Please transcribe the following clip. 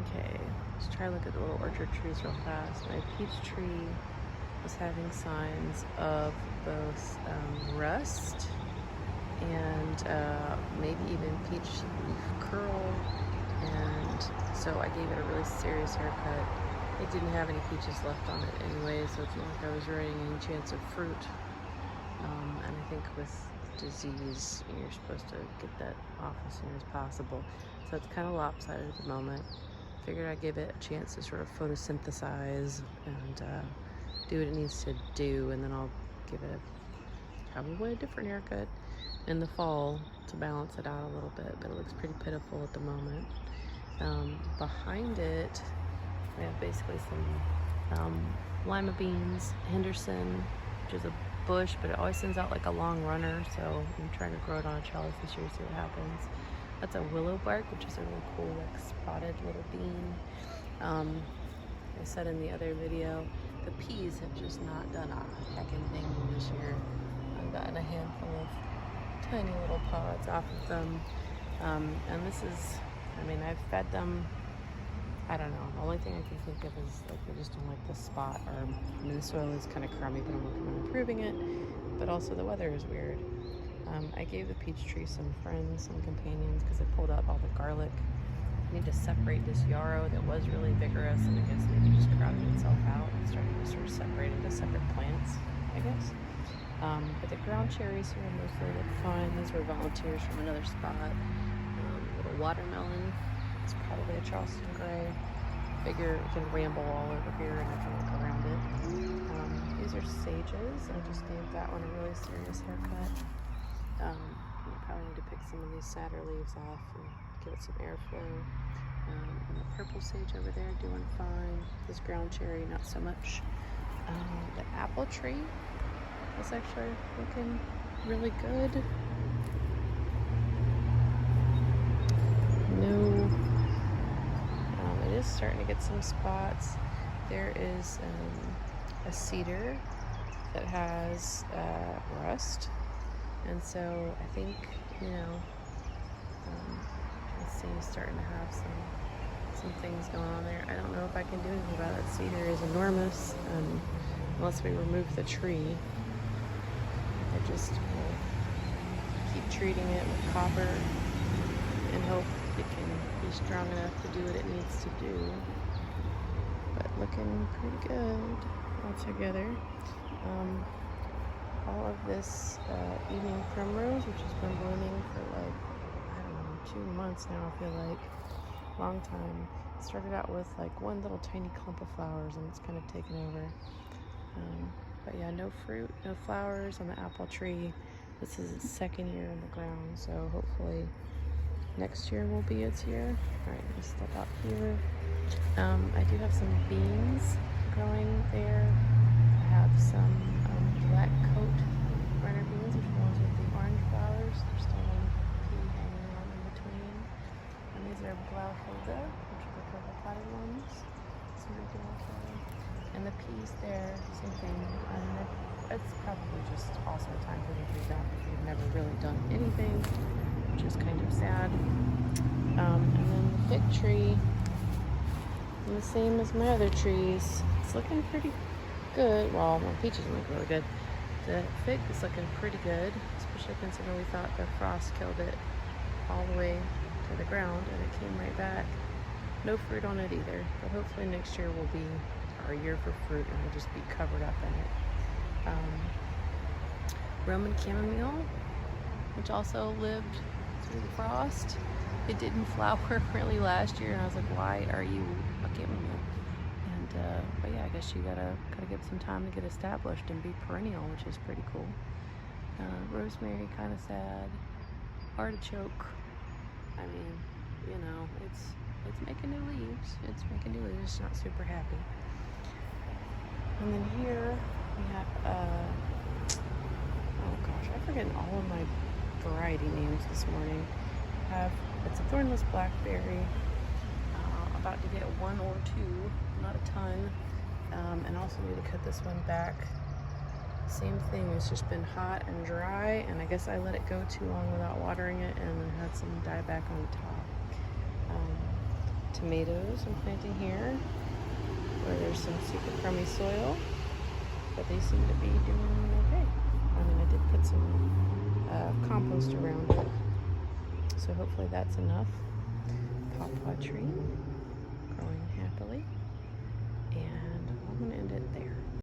Okay, let's try to look at the little orchard trees real fast. My peach tree was having signs of both rust and maybe even peach leaf curl, and so I gave it a really serious haircut. It didn't have any peaches left on it anyway, so it's not like I was writing any chance of fruit. And I think with disease, you're supposed to get that off as soon as possible. So it's kind of lopsided at the moment. Figured I'd give it a chance to sort of photosynthesize and do what it needs to do, and then I'll give it probably a different haircut in the fall to balance it out a little bit, but it looks pretty pitiful at the moment. Behind it, we have basically some lima beans, Henderson, which is a bush, but it always sends out like a long runner, so I'm trying to grow it on a trellis this year, see what happens. That's a willow bark, which is a really cool, like, spotted little bean. I said in the other video, the peas have just not done a heckin' thing this year. I've gotten a handful of tiny little pods off of them. And this is, I mean, I've fed them, I don't know. The only thing I can think of is like they just don't like the spot, or I mean the soil is kind of crummy, but I'm working on improving it. But also the weather is weird. I gave the peach tree some friends, some companions, because it pulled out all the garlic. I need to separate this yarrow that was really vigorous, and I guess maybe just crowded itself out and started to sort of separate into separate plants, I guess. But the ground cherries here mostly look fine. These were volunteers from another spot. Little watermelon. It's probably a Charleston Gray. Figure it can ramble all over here and I can look around it. These are sages. I just gave that one a really serious haircut. You probably need to pick some of these sadder leaves off and give it some airflow. And the purple sage over there doing fine. This ground cherry, not so much. The apple tree is actually looking really good. No, it is starting to get some spots. There is a cedar that has rust, and so I think, you know, let's see, starting to have some things going on there. I don't know if I can do anything about it. Cedar is enormous, and unless we remove the tree, I just will keep treating it with copper and hope it can be strong enough to do what it needs to do. But looking pretty good altogether. All of this evening primrose, which has been blooming for like, I don't know, 2 months now, I feel like. Long time. Started out with like one little tiny clump of flowers, and it's kind of taken over. But yeah, no fruit, no flowers on the apple tree. This is its 2nd year in the ground, so hopefully next year will be its year. All right, let's step out here. I do have some beans growing there. I have some black coat runner beans, which are ones with the orange flowers. There's still one pea hanging on in between. And these are Glaucilda, which are the purple potted ones. So we're doing okay. And the peas there, same thing. It's probably just also time for them to be back if you've never really done anything, which is kind of sad. And then the fig tree, and the same as my other trees, it's looking pretty good. Well, my peaches look really good. The fig is looking pretty good, especially considering we thought the frost killed it all the way to the ground, and it came right back. No fruit on it either, but hopefully next year will be our year for fruit, and we'll just be covered up in it. Roman chamomile, which also lived through the frost. It didn't flower really last year, and I was like, why are you a chamomile? And but yeah, I guess you gotta give it some time to get established and be perennial, which is pretty cool. Rosemary, kind of sad. Artichoke, I mean, you know, it's making new leaves. It's making new leaves. It's not super happy. And then here we have oh gosh, I've forgotten all of my variety names this morning. It's a thornless blackberry. About to get 1 or 2, not a ton. And also need to cut this one back. Same thing, it's just been hot and dry, and I guess I let it go too long without watering it, and then had some dieback on the top. tomatoes I'm planting here, where there's some super crummy soil, but they seem to be doing okay. I mean, I did put some compost around it, so hopefully that's enough. Pawpaw tree growing happily, and I'm going to end it there.